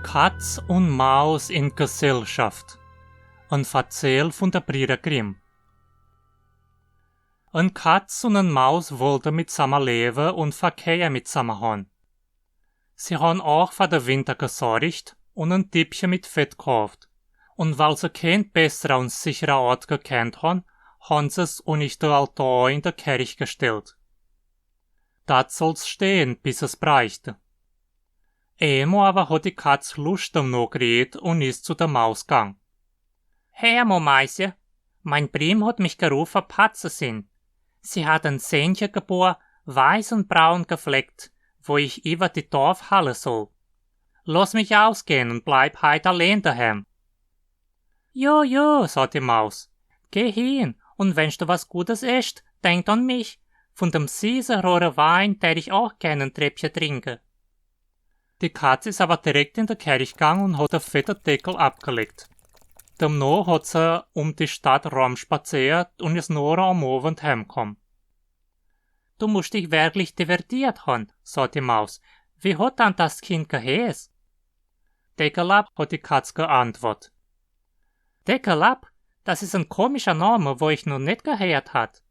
Katz und Maus in Gesellschaft. Ein Verzähl von der Brüder Grimm. Ein Katz und eine Maus wollten mitsammen leben und Verkehr mitsammen haben. Sie haben auch für den Winter gesorgt und ein Tippchen mit Fett gekauft. Und weil sie keinen besseren und sicheren Ort gekannt haben, haben sie es unter den Altar in der Kirche gestellt. Dort soll's stehen, bis es bräuchte. Einmal aber hat die Katz Lust am Nachgerät und ist zu der Maus gegangen. Herr Mäuse, mein Prim hat mich gerufen, Patze sind. Sie hat ein Sähnchen geboren, weiß und braun gefleckt, wo ich über die Dorf hallen soll. Lass mich ausgehen und bleib heut allein daheim. Jo, sagt die Maus. Geh hin, und wenn's du was Gutes isst, denk an mich. Von dem süßen, rohen Wein tät ich auch gern ein Treppchen trinken. Die Katze ist aber direkt in der Kirche gegangen und hat einen fetten Deckel abgelegt. Danach hat sie die Stadt Rom spaziert und ist nur am Abend heimgekommen. Du musst dich wirklich divertiert haben, sagt die Maus. Wie hat dann das Kind geheißen? Deckelab, hat die Katze geantwortet. Deckelab, das ist ein komischer Name, wo ich noch nicht gehört hat.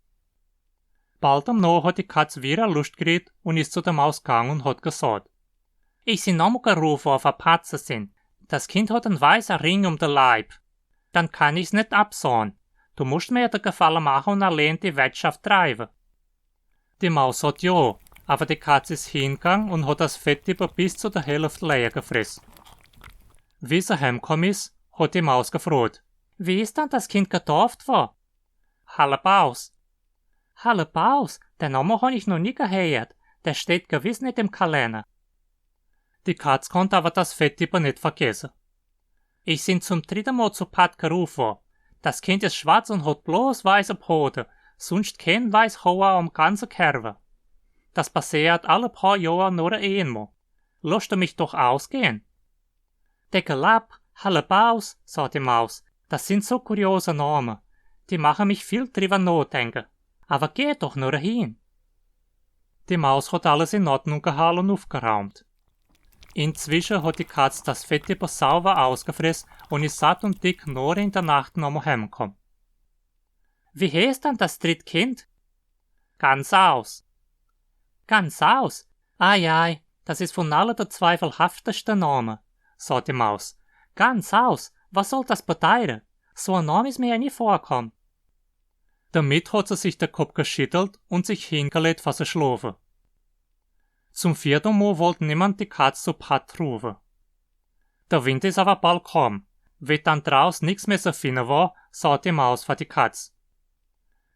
Bald danach hat die Katze wieder Lust gekriegt und ist zu der Maus gegangen und hat gesagt. Ich sind nochmal gerufen, auf ein Patze sind. Das Kind hat einen weißen Ring um den Leib. Dann kann ich's nicht absahen. Du musst mir den Gefallen machen und allein die Wirtschaft treiben. Die Maus sagt ja, aber die Katze ist hingegangen und hat das Fetttippe bis zu der Hälfte leer gefressen. Wie sie heimgekommen ist, hat die Maus gefragt. Wie ist dann das Kind getauft worden? Hallebaus. Hallebaus, den Namen habe ich noch nie gehört. Der steht gewiss nicht im Kalender. Die Katz konnte aber das Fetttippe nicht vergessen. Ich sind zum 3. Mal zu Pat gerufen. Das Kind ist schwarz und hat bloß weiße Brote, sonst kein weiß Haar am ganzen Körper. Das passiert alle paar Jahre nur einmal. Lass du mich doch ausgehen? Deckelab, Hallebaus, sagt die Maus, das sind so kuriose Namen. Die machen mich viel drüber nachdenken. Aber geh doch nur hin. Die Maus hat alles in Ordnung gehalten und aufgeräumt. Inzwischen hat die Katze das Fetttippe sauber ausgefressen und ist satt und dick nur in der Nacht nochmal heimgekommen. Wie heißt dann das dritte Kind? Ganz aus. Ganz aus? Ai, das ist von allen der zweifelhafteste Name, sagt die Maus. Ganz aus? Was soll das bedeuten? So ein Name ist mir ja nie vorgekommen. Damit hat sie sich der Kopf geschüttelt und sich hingelegt, für sie schlafen. Zum 4. Mal wollte niemand die Katze zu Pat rufen. Der Winter ist aber bald gekommen. Wie dann draußen nichts mehr zu finden war, sagt die Maus für die Katze.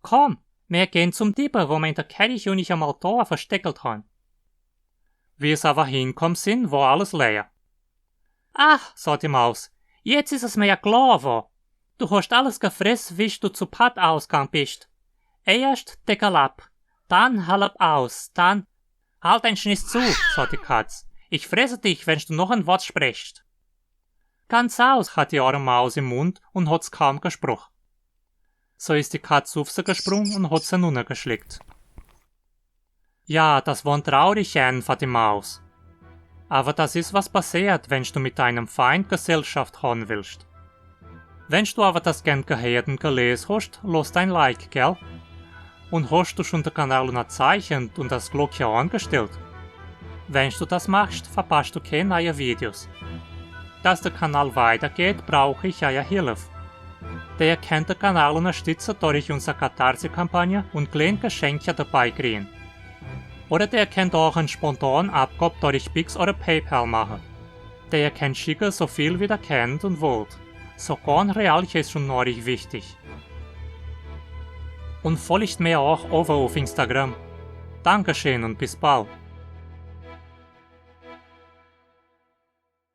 Komm, wir gehen zum Diebe, wo wir in der Kirche und ich am Altar versteckelt haben. Wie es aber hinkommen sind, war alles leer. Ach, sagt die Maus, jetzt ist es mir ja klar geworden. Du hast alles gefressen, wie du zu Pat ausgegangen bist. Erst Deckelab, dann halb aus, dann... Halt dein Schniss zu, sagt die Katz. Ich fresse dich, wenn du noch ein Wort sprichst. Ganz aus, hat die arme Maus im Mund und hat's kaum gesprochen. So ist die Katz auf sie gesprungen und hat sie nun geschleckt. Ja, das war ein trauriger für die Maus. Aber das ist was passiert, wenn du mit deinem Feind Gesellschaft haben willst. Wenn du aber das gern gehört und gelesen hast, lass dein Like, gell? Und hast du schon den Kanal unterzeichnet und das Glöckchen angestellt? Wenn du das machst, verpasst du keine neuen Videos. Dass der Kanal weitergeht, brauche ich eure Hilfe. Der könnt den Kanal unterstützen durch unsere Katharse-Kampagne und kleine Geschenke dabei kriegen. Oder der könnt auch einen spontanen Abgabe durch Pix oder PayPal machen. Der könnt schicken so viel wie ihr könnt und wollt. Sogar ein Real ist schon noch wichtig. Und folgt mir auch over auf Instagram. Dankeschön und bis bald.